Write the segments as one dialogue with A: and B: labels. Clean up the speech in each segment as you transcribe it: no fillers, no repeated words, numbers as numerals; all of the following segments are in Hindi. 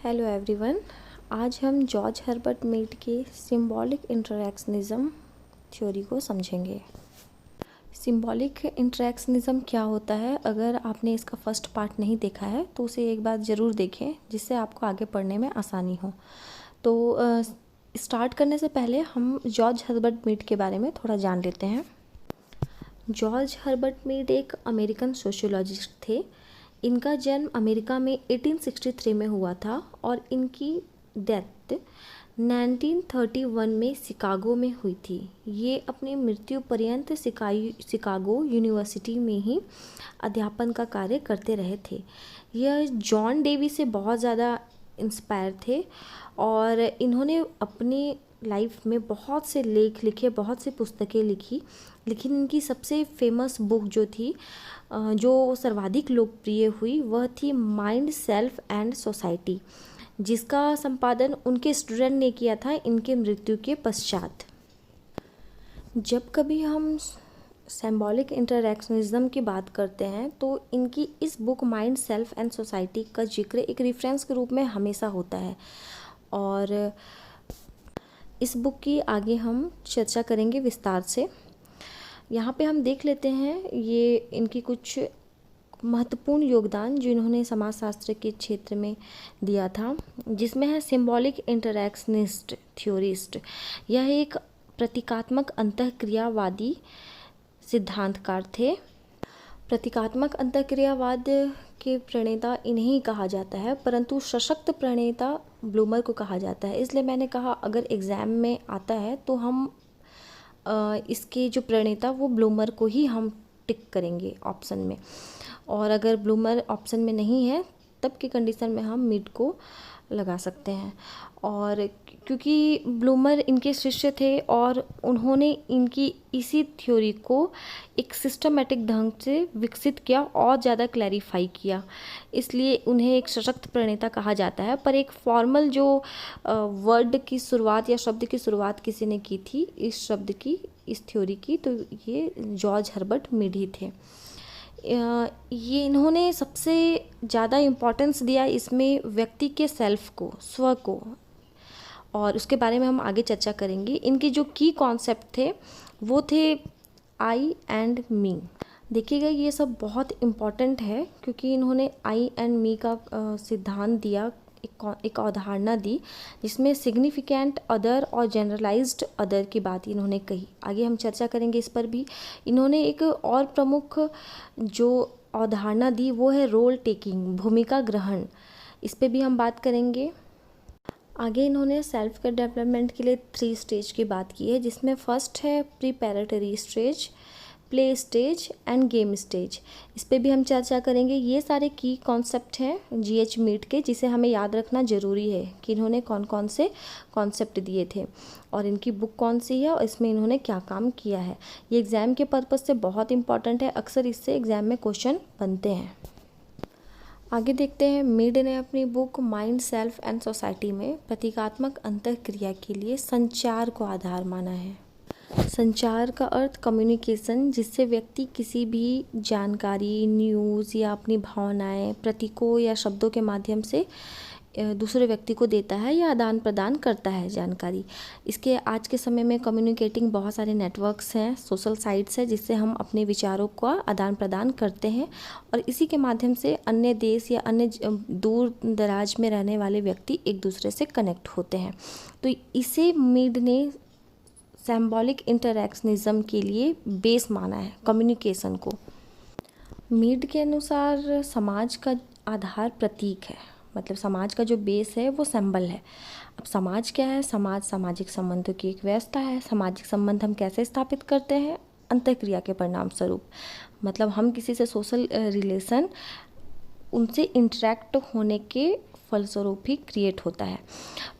A: Hello everyone. आज हम जॉर्ज हर्बर्ट मीड के सिंबॉलिक इंटरैक्शनिज़म थ्योरी को समझेंगे। सिंबॉलिक इंटरैक्शनिज़म क्या होता है? अगर आपने इसका फर्स्ट पार्ट नहीं देखा है तो उसे एक बार ज़रूर देखें, जिससे आपको आगे पढ़ने में आसानी हो। तो स्टार्ट करने से पहले हम जॉर्ज हर्बर्ट मीड के बारे में थोड़ा जान लेते हैं। जॉर्ज हर्बर्ट मीड एक अमेरिकन सोशियोलॉजिस्ट थे। इनका जन्म अमेरिका में 1863 में हुआ था और इनकी डेथ 1931 में शिकागो में हुई थी। ये अपनी मृत्यु पर्यंत शिकागो यूनिवर्सिटी में ही अध्यापन का कार्य करते रहे थे। यह जॉन डेवी से बहुत ज़्यादा इंस्पायर थे और इन्होंने अपनी लाइफ में बहुत से लेख लिखे, बहुत सी पुस्तकें लिखी, लेकिन इनकी सबसे फेमस बुक जो थी, जो सर्वाधिक लोकप्रिय हुई, वह थी माइंड, सेल्फ एंड सोसाइटी, जिसका संपादन उनके स्टूडेंट ने किया था इनके मृत्यु के पश्चात। जब कभी हम सिंबॉलिक इंटरैक्शनिज्म की बात करते हैं तो इनकी इस book mind, self and society का जिक्र एक रेफरेंस के रूप में हमेशा होता है और इस बुक की आगे हम चर्चा करेंगे विस्तार से। यहाँ पे हम देख लेते हैं ये इनकी कुछ महत्वपूर्ण योगदान जो इन्होंने समाजशास्त्र के क्षेत्र में दिया था, जिसमें है सिंबॉलिक इंटरैक्शनिस्ट थ्योरिस्ट। यह एक प्रतीकात्मक अंतःक्रियावादी सिद्धांतकार थे। प्रतीकात्मक अंतःक्रियावाद के प्रणेता इन्हें कहा जाता है, परंतु सशक्त प्रणेता ब्लूमर को कहा जाता है। इसलिए मैंने कहा अगर एग्ज़ाम में आता है तो हम इसके जो प्रणेता वो ब्लूमर को ही हम टिक करेंगे ऑप्शन में, और अगर ब्लूमर ऑप्शन में नहीं है तब की कंडीशन में हम मीड को लगा सकते हैं। और क्योंकि ब्लूमर इनके शिष्य थे और उन्होंने इनकी इसी थ्योरी को एक सिस्टमेटिक ढंग से विकसित किया और ज़्यादा क्लैरिफाई किया, इसलिए उन्हें एक सशक्त प्रणेता कहा जाता है। पर एक फॉर्मल जो वर्ड की शुरुआत या शब्द की शुरुआत किसी ने की थी इस शब्द की, इस थ्योरी की, तो ये जॉर्ज हर्बर्ट मीड ही थे। ये इन्होंने सबसे ज़्यादा इम्पोर्टेंस दिया इसमें व्यक्ति के सेल्फ को, स्व को, और उसके बारे में हम आगे चर्चा करेंगे। इनके जो की कॉन्सेप्ट थे वो थे आई एंड मी। देखिएगा ये सब बहुत इम्पॉर्टेंट है क्योंकि इन्होंने आई एंड मी का सिद्धांत दिया, एक अवधारणा दी जिसमें सिग्निफिकेंट अदर और जनरलाइज्ड अदर की बात इन्होंने कही। आगे हम चर्चा करेंगे इस पर भी। इन्होंने एक और प्रमुख जो अवधारणा दी वो है रोल टेकिंग, भूमिका ग्रहण। इस पे भी हम बात करेंगे। आगे इन्होंने सेल्फ के डेवलपमेंट के लिए 3 स्टेज की बात की है, जिसमें फर्स्ट है preparatory stage, play stage and game stage. इस पे भी हम चर्चा करेंगे। ये सारे की कॉन्सेप्ट हैं जीएच मीड के, जिसे हमें याद रखना ज़रूरी है कि इन्होंने कौन कौन से कॉन्सेप्ट दिए थे और इनकी बुक कौन सी है और इसमें इन्होंने क्या काम किया है। ये एग्ज़ाम के पर्पज़ से बहुत इंपॉर्टेंट है, अक्सर इससे एग्ज़ाम में क्वेश्चन बनते हैं। आगे देखते हैं। मीड ने अपनी book mind, self and society में प्रतीकात्मक अंतःक्रिया के लिए संचार को आधार माना है। संचार का अर्थ कम्युनिकेशन, जिससे व्यक्ति किसी भी जानकारी, न्यूज़ या अपनी भावनाएं प्रतीकों या शब्दों के माध्यम से दूसरे व्यक्ति को देता है या आदान प्रदान करता है जानकारी। इसके आज के समय में कम्युनिकेटिंग बहुत सारे नेटवर्क्स हैं, सोशल साइट्स हैं, जिससे हम अपने विचारों का आदान प्रदान करते हैं और इसी के माध्यम से अन्य देश या अन्य दूर दराज में रहने वाले व्यक्ति एक दूसरे से कनेक्ट होते हैं। तो इसे मीड ने सिंबॉलिक इंटरैक्शनिज्म के लिए बेस माना है, कम्युनिकेशन को। मीड के अनुसार समाज का आधार प्रतीक है, मतलब समाज का जो बेस है वो सिंबल है। अब समाज क्या है? समाज सामाजिक संबंधों की एक व्यवस्था है। सामाजिक संबंध हम कैसे स्थापित करते हैं? अंतःक्रिया के परिणाम स्वरूप, मतलब हम किसी से सोशल रिलेशन उनसे इंटरेक्ट होने के फलस्वरूप ही क्रिएट होता है।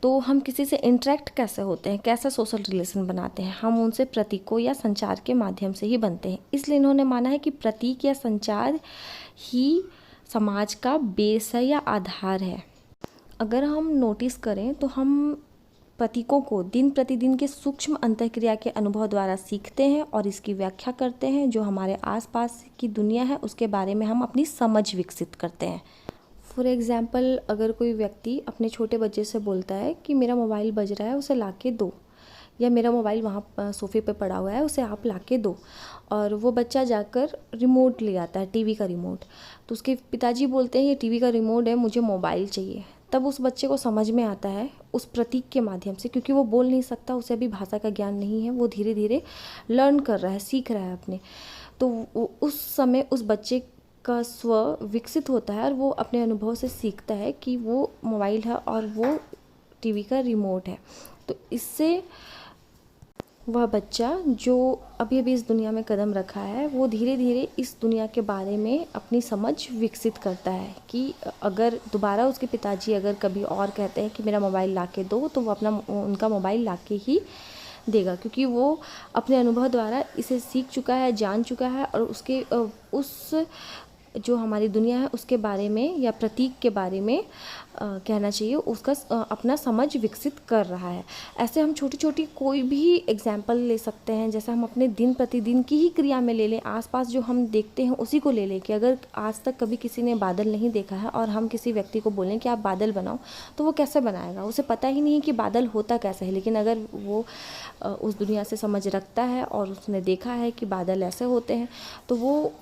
A: तो हम किसी से इंटरेक्ट कैसे होते हैं, कैसे सोशल रिलेशन बनाते हैं? हम उनसे प्रतीकों या संचार के माध्यम से ही बनते हैं। इसलिए इन्होंने माना है कि प्रतीक या संचार ही समाज का बेस है या आधार है। अगर हम नोटिस करें तो हम प्रतीकों को दिन प्रतिदिन के सूक्ष्म अंतःक्रिया के अनुभव द्वारा सीखते हैं और इसकी व्याख्या करते हैं। जो हमारे आसपास की दुनिया है उसके बारे में हम अपनी समझ विकसित करते हैं। फॉर एग्ज़ाम्पल अगर कोई व्यक्ति अपने छोटे बच्चे से बोलता है कि मेरा मोबाइल बज रहा है, उसे ला के दो, या मेरा मोबाइल वहाँ सोफ़े पे पड़ा हुआ है, उसे आप ला के दो, और वो बच्चा जाकर रिमोट ले आता है, टीवी का रिमोट। तो उसके पिताजी बोलते हैं ये टीवी का रिमोट है, मुझे मोबाइल चाहिए। तब उस बच्चे को समझ में आता है उस प्रतीक के माध्यम से, क्योंकि वो बोल नहीं सकता, उसे अभी भाषा का ज्ञान नहीं है, वो धीरे धीरे लर्न कर रहा है, सीख रहा है अपने। तो उस समय उस बच्चे का स्व विकसित होता है और वो अपने अनुभव से सीखता है कि वो मोबाइल है और वो टीवी का रिमोट है। तो इससे वह बच्चा जो अभी अभी इस दुनिया में कदम रखा है, वो धीरे धीरे इस दुनिया के बारे में अपनी समझ विकसित करता है कि अगर दोबारा उसके पिताजी अगर कभी और कहते हैं कि मेरा मोबाइल ला के दो, तो वो उनका मोबाइल ला के ही देगा, क्योंकि वो अपने अनुभव द्वारा इसे सीख चुका है, जान चुका है, और उसके उस जो हमारी दुनिया है उसके बारे में या प्रतीक के बारे में कहना चाहिए, उसका अपना समझ विकसित कर रहा है। ऐसे हम छोटी छोटी कोई भी एग्जाम्पल ले सकते हैं, जैसे हम अपने दिन प्रतिदिन की ही क्रिया में ले लें, आसपास जो हम देखते हैं उसी को ले लें कि अगर आज तक कभी किसी ने बादल नहीं देखा है और हम किसी व्यक्ति को बोलें कि आप बादल बनाओ, तो वो कैसे बनाएगा? उसे पता ही नहीं है कि बादल होता कैसे है। लेकिन अगर वो उस दुनिया से समझ रखता है और उसने देखा है कि बादल ऐसे होते हैं, तो वो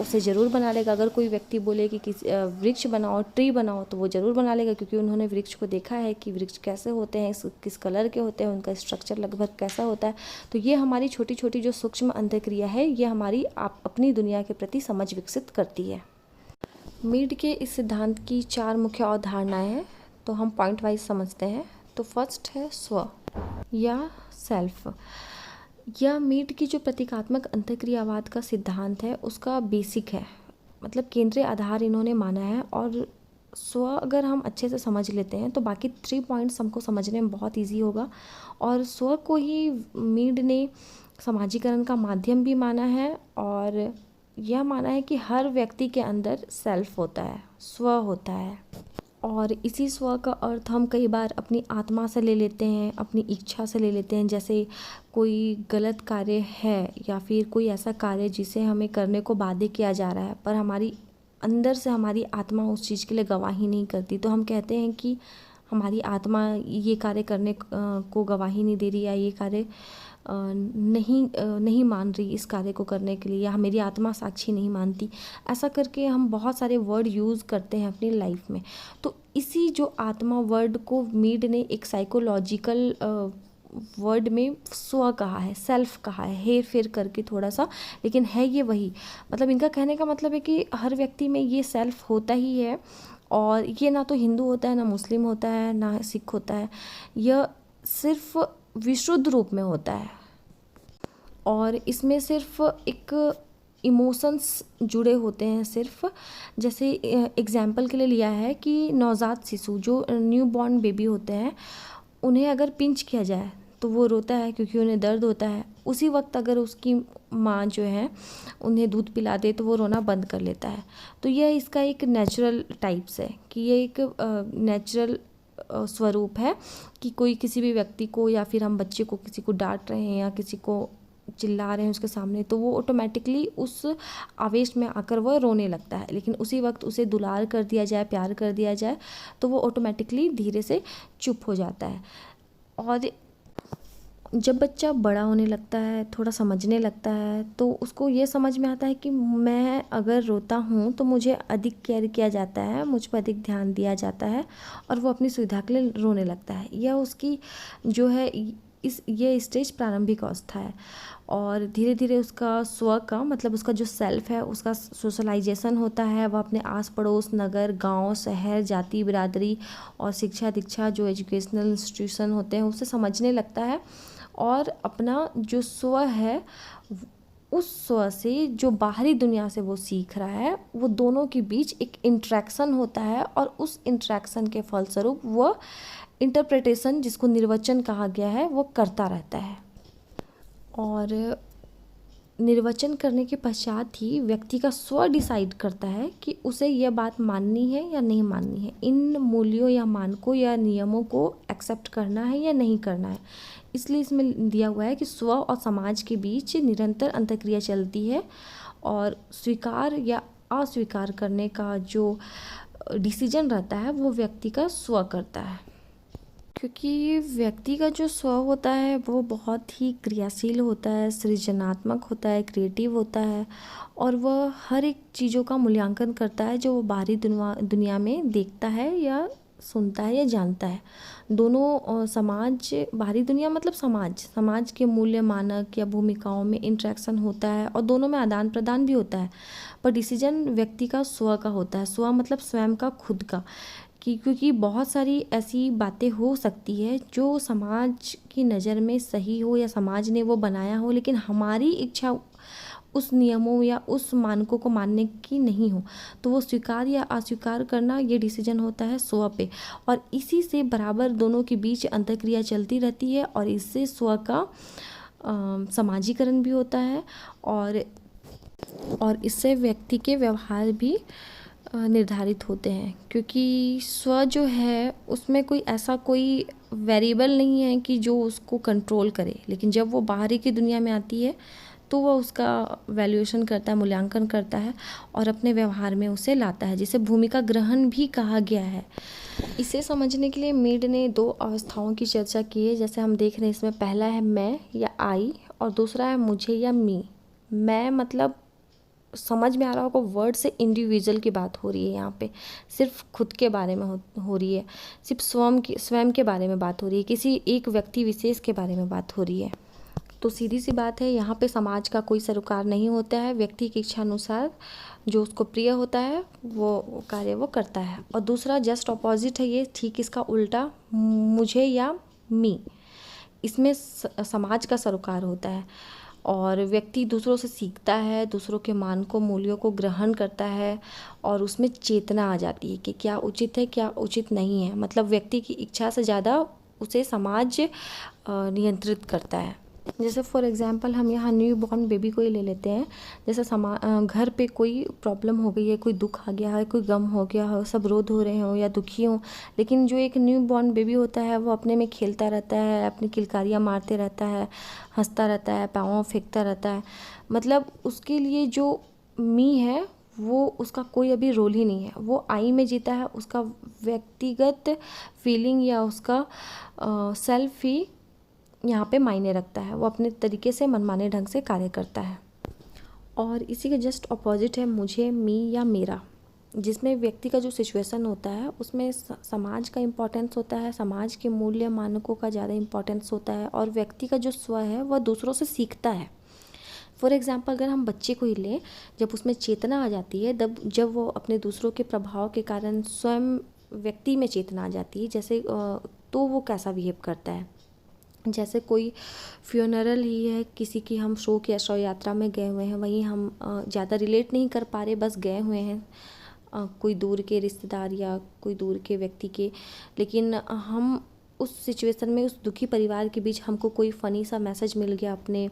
A: उसे ज़रूर बना लेगा। अगर कोई व्यक्ति बोले कि वृक्ष बनाओ, ट्री बनाओ, तो वो ज़रूर बना लेगा, क्योंकि उन्होंने वृक्ष को देखा है कि वृक्ष कैसे होते हैं, किस कलर के होते हैं, उनका स्ट्रक्चर लगभग कैसा होता है। तो ये हमारी छोटी छोटी जो सूक्ष्म अंतःक्रिया है, ये हमारी अपनी दुनिया के प्रति समझ विकसित करती है। मीड के इस सिद्धांत की 4 मुख्य अवधारणाएं हैं, तो हम पॉइंट वाइज समझते हैं। तो फर्स्ट है स्व या सेल्फ। यह मीड की जो प्रतीकात्मक अंतःक्रियावाद का सिद्धांत है, उसका बेसिक है, मतलब केंद्रीय आधार इन्होंने माना है। और स्व अगर हम अच्छे से समझ लेते हैं तो बाकी 3 पॉइंट्स हमको समझने में बहुत इजी होगा। और स्व को ही मीड ने समाजीकरण का माध्यम भी माना है, और यह माना है कि हर व्यक्ति के अंदर सेल्फ होता है, स्व होता है। और इसी स्व का अर्थ हम कई बार अपनी आत्मा से ले लेते हैं, अपनी इच्छा से ले लेते हैं। जैसे कोई गलत कार्य है या फिर कोई ऐसा कार्य जिसे हमें करने को बाध्य किया जा रहा है, पर हमारी अंदर से हमारी आत्मा उस चीज़ के लिए गवाही नहीं करती, तो हम कहते हैं कि हमारी आत्मा ये कार्य करने को गवाही नहीं दे रही, या ये कार्य नहीं मान रही इस कार्य को करने के लिए, या मेरी आत्मा साक्षी नहीं मानती। ऐसा करके हम बहुत सारे वर्ड यूज़ करते हैं अपनी लाइफ में। तो इसी जो आत्मा वर्ड को मीड ने एक साइकोलॉजिकल वर्ड में स्व कहा है, सेल्फ कहा है, हेर फेर करके थोड़ा सा, लेकिन है ये वही। मतलब इनका कहने का मतलब है कि हर व्यक्ति में ये सेल्फ होता ही है, और ये ना तो हिंदू होता है, ना मुस्लिम होता है, ना सिख होता है, यह सिर्फ विशुद्ध रूप में होता है। और इसमें सिर्फ एक इमोशंस जुड़े होते हैं सिर्फ। जैसे एग्जाम्पल के लिए लिया है कि नवजात शिशु जो न्यू बॉर्न बेबी होते हैं, उन्हें अगर पिंच किया जाए तो वो रोता है क्योंकि उन्हें दर्द होता है। उसी वक्त अगर उसकी माँ जो है उन्हें दूध पिला दे तो वो रोना बंद कर लेता है। तो यह इसका एक नेचुरल टाइप्स है कि ये एक नेचुरल स्वरूप है कि कोई किसी भी व्यक्ति को, या फिर हम बच्चे को किसी को डांट रहे हैं या किसी को चिल्ला रहे हैं उसके सामने, तो वो ऑटोमेटिकली उस आवेश में आकर वह रोने लगता है। लेकिन उसी वक्त उसे दुलार कर दिया जाए, प्यार कर दिया जाए, तो वो ऑटोमेटिकली धीरे से चुप हो जाता है। और जब बच्चा बड़ा होने लगता है, थोड़ा समझने लगता है, तो उसको ये समझ में आता है कि मैं अगर रोता हूँ तो मुझे अधिक केयर किया जाता है, मुझ पर अधिक ध्यान दिया जाता है, और वो अपनी सुविधा के लिए रोने लगता है। यह उसकी जो है ये स्टेज प्रारंभिक अवस्था है। और धीरे धीरे उसका स्व का मतलब उसका जो सेल्फ है, उसका सोशलाइजेशन होता है। वह अपने आस पड़ोस, नगर, गांव, शहर, जाति, बिरादरी और शिक्षा दीक्षा जो एजुकेशनल इंस्टीट्यूशन होते हैं उसे समझने लगता है, और अपना जो स्व है उस स्व से जो बाहरी दुनिया से वो सीख रहा है, वो दोनों के बीच एक इंट्रैक्शन होता है, और उस इंट्रैक्शन के फलस्वरूप वह इंटरप्रिटेशन, जिसको निर्वचन कहा गया है, वो करता रहता है। और निर्वचन करने के पश्चात ही व्यक्ति का स्व डिसाइड करता है कि उसे यह बात माननी है या नहीं माननी है, इन मूल्यों या मानकों या नियमों को एक्सेप्ट करना है या नहीं करना है। इसलिए इसमें दिया हुआ है कि स्व और समाज के बीच निरंतर अंतःक्रिया चलती है, और स्वीकार या अस्वीकार करने का जो डिसीजन रहता है वो व्यक्ति का स्व करता है, क्योंकि व्यक्ति का जो स्व होता है वो बहुत ही क्रियाशील होता है, सृजनात्मक होता है, क्रिएटिव होता है, और वह हर एक चीज़ों का मूल्यांकन करता है जो वो बाहरी दुनिया में देखता है या सुनता है या जानता है। दोनों समाज, बाहरी दुनिया मतलब समाज के मूल्य, मानक या भूमिकाओं में इंटरेक्शन होता है और दोनों में आदान प्रदान भी होता है, पर डिसीजन व्यक्ति का स्व का होता है। स्व मतलब स्वयं का, खुद का, क्योंकि बहुत सारी ऐसी बातें हो सकती है जो समाज की नज़र में सही हो या समाज ने वो बनाया हो, लेकिन हमारी इच्छा उस नियमों या उस मानकों को मानने की नहीं हो, तो वो स्वीकार या अस्वीकार करना, ये डिसीजन होता है स्व पे। और इसी से बराबर दोनों के बीच अंतर्क्रिया चलती रहती है और इससे स्व का समाजीकरण भी होता है, और इससे व्यक्ति के व्यवहार भी निर्धारित होते हैं, क्योंकि स्व जो है उसमें कोई वेरिएबल नहीं है कि जो उसको कंट्रोल करे, लेकिन जब वो बाहरी की दुनिया में आती है तो वह उसका वैल्यूएशन करता है, मूल्यांकन करता है और अपने व्यवहार में उसे लाता है, जिसे भूमिका ग्रहण भी कहा गया है। इसे समझने के लिए मीड ने 2 अवस्थाओं की चर्चा की है, जैसे हम देख रहे हैं इसमें पहला है मैं या आई और दूसरा है मुझे या मी। मैं मतलब समझ में आ रहा होगा वर्ड से इंडिविजुअल की बात हो रही है, यहाँ पे सिर्फ खुद के बारे में हो रही है, सिर्फ स्वयं के बारे में बात हो रही है, किसी एक व्यक्ति विशेष के बारे में बात हो रही है। तो सीधी सी बात है, यहाँ पे समाज का कोई सरोकार नहीं होता है, व्यक्ति की इच्छा अनुसार जो उसको प्रिय होता है वो कार्य वो करता है। और दूसरा जस्ट अपोजिट है ये, ठीक इसका उल्टा, मुझे या मी। इसमें समाज का सरोकार होता है और व्यक्ति दूसरों से सीखता है, दूसरों के मानकों, मूल्यों को ग्रहण करता है और उसमें चेतना आ जाती है कि क्या उचित है, क्या उचित नहीं है। मतलब व्यक्ति की इच्छा से ज़्यादा उसे समाज नियंत्रित करता है। जैसे फॉर एग्जांपल हम यहाँ न्यू बॉर्न बेबी को ही ले लेते हैं। जैसे घर पे कोई प्रॉब्लम हो गई है, कोई दुख आ गया है, कोई गम हो गया हो, सब रोध हो रहे हो या दुखी हो, लेकिन जो एक न्यू बॉर्न बेबी होता है वो अपने में खेलता रहता है, अपनी किलकारियाँ मारते रहता है, हंसता रहता है, पाँव फेंकता रहता है। मतलब उसके लिए जो मी है वो उसका कोई अभी रोल ही नहीं है, वो आई में जीता है, उसका व्यक्तिगत फीलिंग या उसका सेल्फ ही यहाँ पे मायने रखता है, वो अपने तरीके से मनमाने ढंग से कार्य करता है। और इसी के जस्ट अपोजिट है मुझे, मी या मेरा, जिसमें व्यक्ति का जो सिचुएशन होता है उसमें समाज का इम्पोर्टेंस होता है, समाज के मूल्य मानकों का ज़्यादा इम्पोर्टेंस होता है और व्यक्ति का जो स्व है वह दूसरों से सीखता है। फॉर एग्जाम्पल अगर हम बच्चे को ही लें, जब उसमें चेतना आ जाती है, जब वो अपने दूसरों के प्रभाव के कारण स्वयं व्यक्ति में चेतना आ जाती है, जैसे तो वो कैसा बिहेव करता है। जैसे कोई फ्यूनरल ही है किसी की, हम शोक या शव यात्रा में गए हुए हैं, वहीं हम ज़्यादा रिलेट नहीं कर पा रहे, बस गए हुए हैं कोई दूर के रिश्तेदार या कोई दूर के व्यक्ति के, लेकिन हम उस सिचुएशन में, उस दुखी परिवार के बीच हमको कोई फ़नी सा मैसेज मिल गया अपने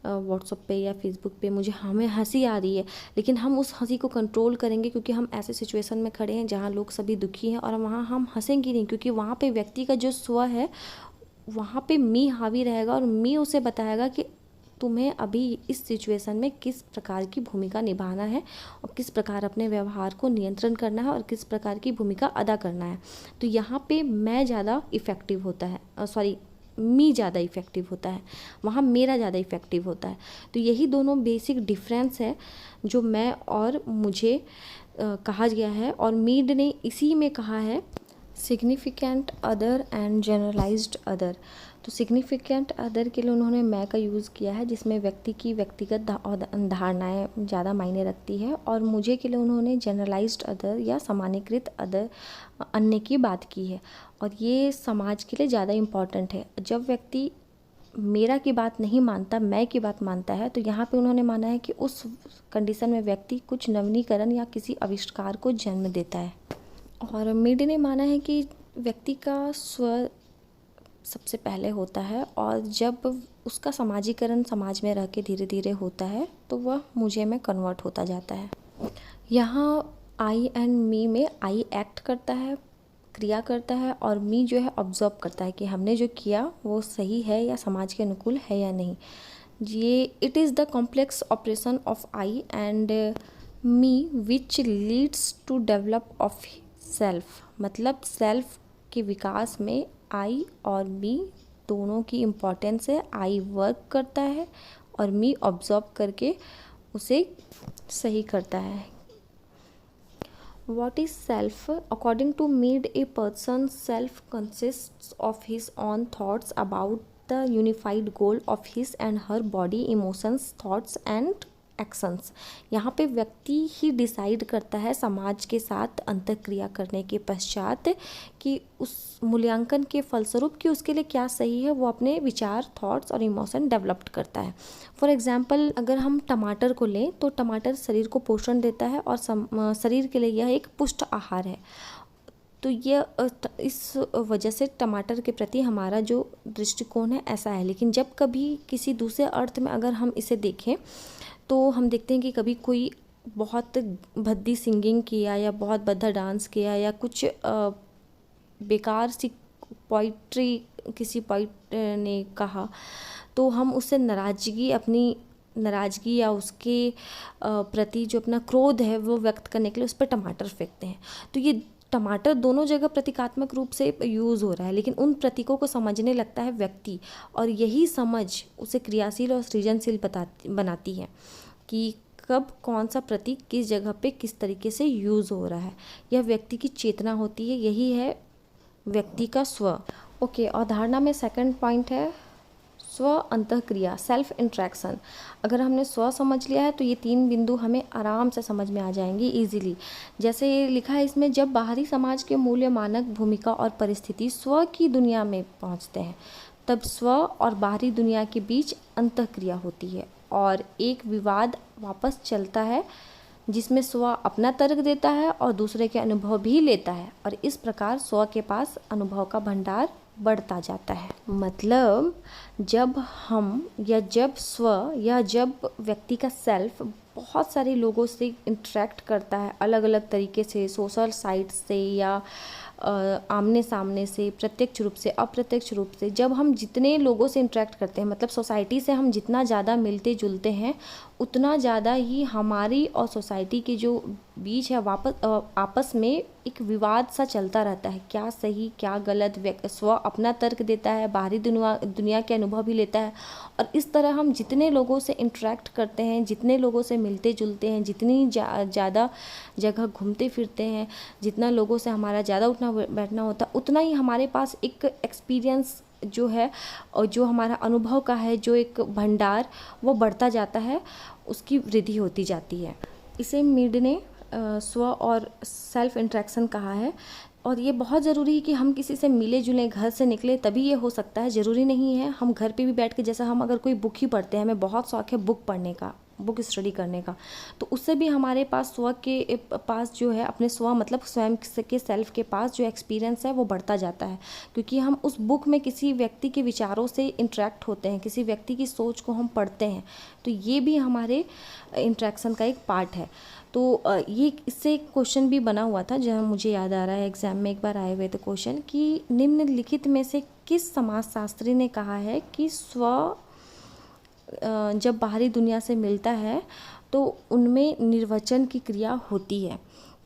A: व्हाट्सएप पे या फेसबुक पे, हमें हंसी आ रही है, लेकिन हम उस हंसी को कंट्रोल करेंगे क्योंकि हम ऐसे सिचुएशन में खड़े हैं जहाँ लोग सभी दुखी हैं, और वहाँ हम हंसेंगे नहीं क्योंकि वहाँ पे व्यक्ति का जो स्व है वहाँ पे मी हावी रहेगा और मी उसे बताएगा कि तुम्हें अभी इस सिचुएशन में किस प्रकार की भूमिका निभाना है और किस प्रकार अपने व्यवहार को नियंत्रण करना है और किस प्रकार की भूमिका अदा करना है। तो यहाँ पे मैं ज़्यादा इफ़ेक्टिव होता है, मी ज़्यादा इफ़ेक्टिव होता है, वहाँ मेरा ज़्यादा इफ़ेक्टिव होता है। तो यही दोनों बेसिक डिफरेंस है जो मैं और मुझे कहा गया है, और मीड ने इसी में कहा है significant other and generalized other. तो सिग्निफिकेंट अदर के लिए उन्होंने मैं का यूज़ किया है, जिसमें व्यक्ति की व्यक्तिगत धारणाएं ज़्यादा मायने रखती है, और मुझे के लिए उन्होंने जनरलाइज्ड अदर या सामान्यकृत अदर अन्य की बात की है, और ये समाज के लिए ज़्यादा इम्पॉर्टेंट है। जब व्यक्ति मेरा की बात नहीं मानता, मैं की बात मानता है, तो यहाँ पे उन्होंने माना है कि उस कंडीशन में व्यक्ति कुछ नवीनीकरण या किसी आविष्कार को जन्म देता है। और मीड ने माना है कि व्यक्ति का स्व सबसे पहले होता है, और जब उसका समाजीकरण समाज में रह के धीरे धीरे होता है तो वह मुझे में कन्वर्ट होता जाता है। यहाँ आई एंड मी में आई एक्ट करता है, क्रिया करता है, और मी जो है ऑब्जर्व करता है कि हमने जो किया वो सही है या समाज के अनुकूल है या नहीं। ये it is the complex operation of I and me which leads to develop of self, मतलब सेल्फ के विकास में आई और मी दोनों की इम्पोर्टेंस है। आई वर्क करता है और मी ऑब्जर्व करके उसे सही करता है। What is self? According to Mead, a person's self consists of his own thoughts about the unified goal of his and her body, emotions, thoughts and actions. यहाँ पे व्यक्ति ही डिसाइड करता है समाज के साथ अंतःक्रिया करने के पश्चात कि उस मूल्यांकन के फलस्वरूप कि उसके लिए क्या सही है, वो अपने विचार, थॉट्स और इमोशन डेवलप करता है। फॉर एग्जांपल, अगर हम टमाटर को लें तो टमाटर शरीर को पोषण देता है और शरीर के लिए यह एक पुष्ट आहार है। तो ये इस वजह से टमाटर के प्रति हमारा जो दृष्टिकोण है ऐसा है। लेकिन जब कभी किसी दूसरे अर्थ में अगर हम इसे देखें तो हम देखते हैं कि कभी कोई बहुत भद्दी सिंगिंग किया या बहुत भद्दा डांस किया या कुछ बेकार सी पोइट्री किसी पोइट ने कहा, तो हम उससे अपनी नाराज़गी या उसके प्रति जो अपना क्रोध है वो व्यक्त करने के लिए उस पर टमाटर फेंकते हैं। तो ये टमाटर दोनों जगह प्रतीकात्मक रूप से यूज़ हो रहा है, लेकिन उन प्रतीकों को समझने लगता है व्यक्ति, और यही समझ उसे क्रियाशील और सृजनशील बनाती है कि कब कौन सा प्रतीक किस जगह पे किस तरीके से यूज़ हो रहा है। यह व्यक्ति की चेतना होती है, यही है व्यक्ति का स्व। ओके, अवधारणा में सेकंड पॉइंट है स्व अंतःक्रिया, सेल्फ इंट्रैक्शन। अगर हमने स्व समझ लिया है तो ये 3 बिंदु हमें आराम से समझ में आ जाएंगे इजीली। जैसे ये लिखा है इसमें, जब बाहरी समाज के मूल्य, मानक, भूमिका और परिस्थिति स्व की दुनिया में पहुंचते हैं तब स्व और बाहरी दुनिया के बीच अंतःक्रिया होती है और एक विवाद वापस चलता है जिसमें स्व अपना तर्क देता है और दूसरे के अनुभव भी लेता है, और इस प्रकार स्व के पास अनुभव का भंडार बढ़ता जाता है। मतलब जब हम या जब स्व या जब व्यक्ति का सेल्फ बहुत सारे लोगों से इंटरेक्ट करता है, अलग अलग तरीके से, सोशल साइट्स से या आमने सामने से, प्रत्यक्ष रूप से, अप्रत्यक्ष रूप से, जब हम जितने लोगों से इंटरेक्ट करते हैं, मतलब सोसाइटी से हम जितना ज़्यादा मिलते जुलते हैं उतना ज़्यादा ही हमारी और सोसाइटी के जो बीच है आपस में एक विवाद सा चलता रहता है, क्या सही क्या गलत। स्व अपना तर्क देता है, बाहरी दुनिया के अनुभव भी लेता है, और इस तरह हम जितने लोगों से इंटरेक्ट करते हैं, जितने लोगों से मिलते जुलते हैं, जितनी ज़्यादा जगह घूमते फिरते हैं, जितना लोगों से हमारा ज़्यादा उठना बैठना होता है, उतना ही हमारे पास एक एक्सपीरियंस जो है और जो हमारा अनुभव का है जो एक भंडार वो बढ़ता जाता है, उसकी वृद्धि होती जाती है। इसे मीड ने स्व और सेल्फ इंट्रैक्शन कहा है, और ये बहुत ज़रूरी है कि हम किसी से मिले जुले, घर से निकले तभी ये हो सकता है। ज़रूरी नहीं है हम घर पे भी बैठ के, जैसा हम अगर कोई बुक ही पढ़ते हैं, हमें बहुत शौक है बुक पढ़ने का, बुक स्टडी करने का, तो उससे भी हमारे पास स्व के पास जो है, अपने स्व मतलब स्वयं के सेल्फ के पास जो एक्सपीरियंस है वो बढ़ता जाता है, क्योंकि हम उस बुक में किसी व्यक्ति के विचारों से इंटरेक्ट होते हैं, किसी व्यक्ति की सोच को हम पढ़ते हैं, तो ये भी हमारे इंट्रैक्शन का एक पार्ट है। तो ये इससे एक क्वेश्चन भी बना हुआ था, जहाँ मुझे याद आ रहा है एग्ज़ाम में एक बार आए हुए थे क्वेश्चन, कि निम्नलिखित में से किस समाजशास्त्री ने कहा है कि स्व जब बाहरी दुनिया से मिलता है तो उनमें निर्वचन की क्रिया होती है।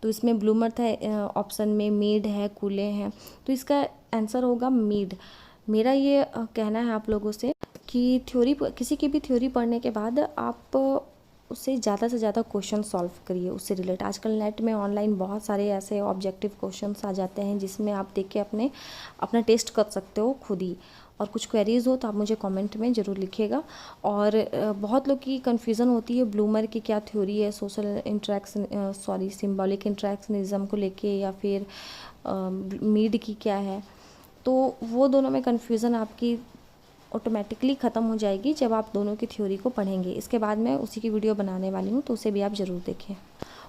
A: तो इसमें ब्लूमर था ऑप्शन में, मीड है, कूले हैं, तो इसका आंसर होगा मीड। मेरा ये कहना है आप लोगों से कि किसी की भी थ्योरी पढ़ने के बाद आप उससे ज़्यादा से ज़्यादा क्वेश्चन सॉल्व करिए उससे रिलेट। आजकल नेट में ऑनलाइन बहुत सारे ऐसे ऑब्जेक्टिव क्वेश्चंस आ जाते हैं जिसमें आप देख के अपना टेस्ट कर सकते हो खुद ही। और कुछ क्वेरीज़ हो तो आप मुझे कमेंट में ज़रूर लिखिएगा। और बहुत लोग की कन्फ्यूज़न होती है ब्लूमर की क्या थ्योरी है सिंबॉलिक इंट्रैक्शनिज्म को लेके, या फिर मीड की क्या है, तो वो दोनों में कन्फ्यूज़न आपकी ऑटोमेटिकली ख़त्म हो जाएगी जब आप दोनों की थ्योरी को पढ़ेंगे। इसके बाद मैं उसी की वीडियो बनाने वाली हूँ, तो उसे भी आप ज़रूर देखें।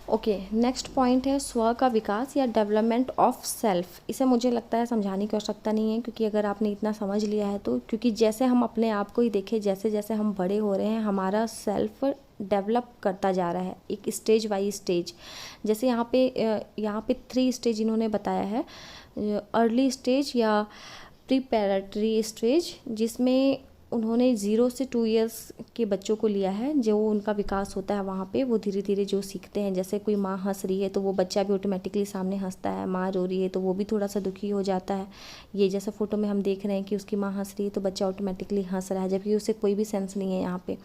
A: ओके, नेक्स्ट पॉइंट है स्व का विकास या डेवलपमेंट ऑफ सेल्फ। इसे मुझे लगता है समझाने की आवश्यकता नहीं है, क्योंकि अगर आपने इतना समझ लिया है तो, क्योंकि जैसे हम अपने आप को ही देखें, जैसे जैसे हम बड़े हो रहे हैं हमारा सेल्फ डेवलप करता जा रहा है एक स्टेज बाई स्टेज। जैसे यहाँ पे 3 स्टेज इन्होंने बताया है, अर्ली स्टेज या प्रिपैरेटरी स्टेज, जिसमें उन्होंने 0 से 2 इयर्स के बच्चों को लिया है। जो उनका विकास होता है वहाँ पे वो धीरे धीरे जो सीखते हैं, जैसे कोई माँ हंस रही है तो वो बच्चा भी ऑटोमेटिकली सामने हंसता है, माँ रो रही है तो वो भी थोड़ा सा दुखी हो जाता है। ये जैसे फ़ोटो में हम देख रहे हैं कि उसकी माँ हंस रही है तो बच्चा ऑटोमेटिकली हंस रहा है, जबकि उसे कोई भी सेंस नहीं है यहाँ पे।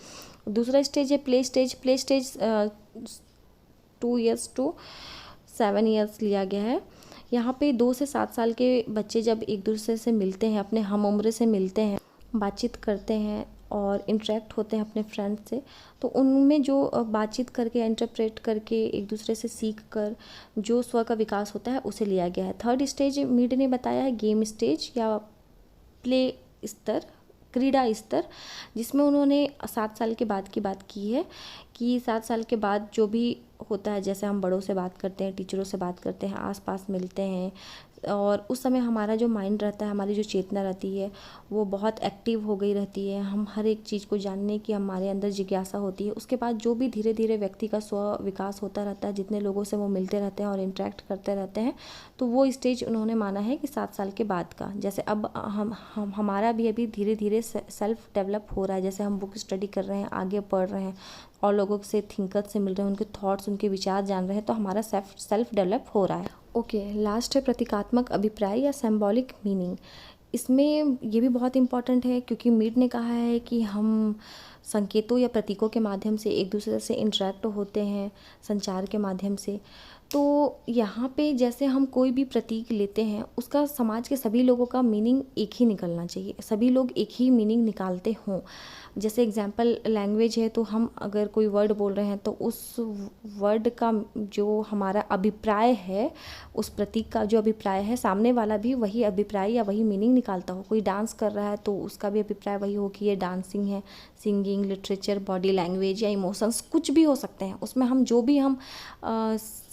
A: दूसरा स्टेज है play stage. Play stage 2 years to 7 years लिया गया है। यहाँ पे 2 से 7 साल के बच्चे जब एक दूसरे से मिलते हैं, अपने हम उम्र से मिलते हैं, बातचीत करते हैं और इंटरेक्ट होते हैं अपने फ्रेंड से, तो उनमें जो बातचीत करके इंटरप्रेट करके एक दूसरे से सीख कर जो स्व का विकास होता है उसे लिया गया है। थर्ड स्टेज मीड ने बताया है गेम स्टेज या प्ले स्तर, क्रीड़ा स्तर, जिसमें उन्होंने 7 साल के बाद की बात की है कि 7 साल के बाद जो भी होता है, जैसे हम बड़ों से बात करते हैं, टीचरों से बात करते हैं, आसपास मिलते हैं, और उस समय हमारा जो माइंड रहता है, हमारी जो चेतना रहती है वो बहुत एक्टिव हो गई रहती है। हम हर एक चीज़ को जानने की हमारे अंदर जिज्ञासा होती है। उसके बाद जो भी धीरे धीरे व्यक्ति का स्व विकास होता रहता है, जितने लोगों से वो मिलते रहते हैं और इंटरेक्ट करते रहते हैं, तो वो स्टेज उन्होंने माना है कि 7 साल के बाद का। जैसे अब हमारा भी अभी धीरे धीरे सेल्फ डेवलप हो रहा है, जैसे हम बुक स्टडी कर रहे हैं, आगे पढ़ रहे हैं और लोगों से थिंकर्स से मिल रहे हैं, उनके थॉट्स, उनके विचार जान रहे हैं, तो हमारा सेल्फ डेवलप हो रहा है। ओके, लास्ट है प्रतीकात्मक अभिप्राय या सिंबॉलिक मीनिंग। इसमें ये भी बहुत इम्पॉर्टेंट है क्योंकि मीड ने कहा है कि हम संकेतों या प्रतीकों के माध्यम से एक दूसरे से इंटरेक्ट होते हैं, संचार के माध्यम से। तो यहाँ पे जैसे हम कोई भी प्रतीक लेते हैं, उसका समाज के सभी लोगों का मीनिंग एक ही निकलना चाहिए, सभी लोग एक ही मीनिंग निकालते हों। जैसे एग्जांपल लैंग्वेज है, तो हम अगर कोई वर्ड बोल रहे हैं तो उस वर्ड का जो हमारा अभिप्राय है, उस प्रतीक का जो अभिप्राय है, सामने वाला भी वही अभिप्राय या वही मीनिंग निकालता हो। कोई डांस कर रहा है तो उसका भी अभिप्राय वही हो कि ये डांसिंग है। सिंगिंग, लिटरेचर, बॉडी लैंग्वेज या इमोशंस कुछ भी हो सकते हैं, उसमें हम जो भी हम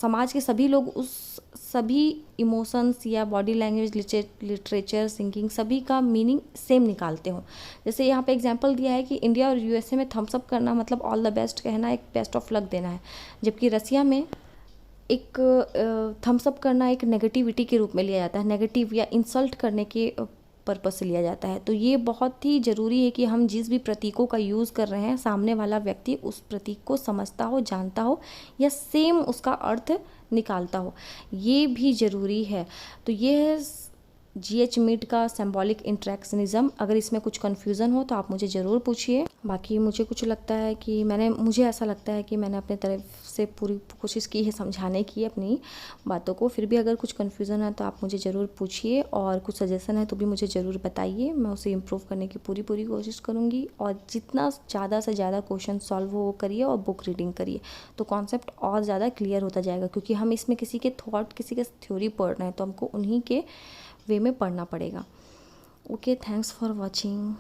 A: समाज के सभी लोग उस सभी इमोशंस या बॉडी लैंग्वेज, लिटरेचर, सिंगिंग, सभी का मीनिंग सेम निकालते हो। जैसे यहाँ पे एग्जांपल दिया है कि इंडिया और यूएसए में थम्स अप करना मतलब ऑल द बेस्ट कहना, एक बेस्ट ऑफ लक देना है, जबकि रसिया में एक थम्स अप करना एक नेगेटिविटी के रूप में लिया जाता है, नेगेटिव या इंसल्ट करने के पर्पस से लिया जाता है। तो ये बहुत ही ज़रूरी है कि हम जिस भी प्रतीकों का यूज़ कर रहे हैं, सामने वाला व्यक्ति उस प्रतीक को समझता हो, जानता हो या सेम उसका अर्थ निकालता हो, ये भी ज़रूरी है। तो ये है GH मीड का सिंबॉलिक इंटरेक्शनिज्म। अगर इसमें कुछ कन्फ्यूज़न हो तो आप मुझे ज़रूर पूछिए। बाकी मुझे कुछ लगता है कि मुझे ऐसा लगता है कि मैंने अपने तरफ से पूरी कोशिश की है समझाने की अपनी बातों को। फिर भी अगर कुछ कन्फ्यूज़न है तो आप मुझे ज़रूर पूछिए, और कुछ सजेशन है तो भी मुझे ज़रूर बताइए। मैं उसे इम्प्रूव करने की पूरी कोशिश करूँगी, और जितना ज़्यादा से ज़्यादा क्वेश्चन सॉल्व हो वो करिए और बुक रीडिंग करिए, तो कॉन्सेप्ट और ज़्यादा क्लियर होता जाएगा। क्योंकि हम इसमें किसी के थॉट, किसी के थ्योरी पढ़ रहे हैं, तो हमको उन्हीं के वे में पढ़ना पड़ेगा। Okay, thanks for watching.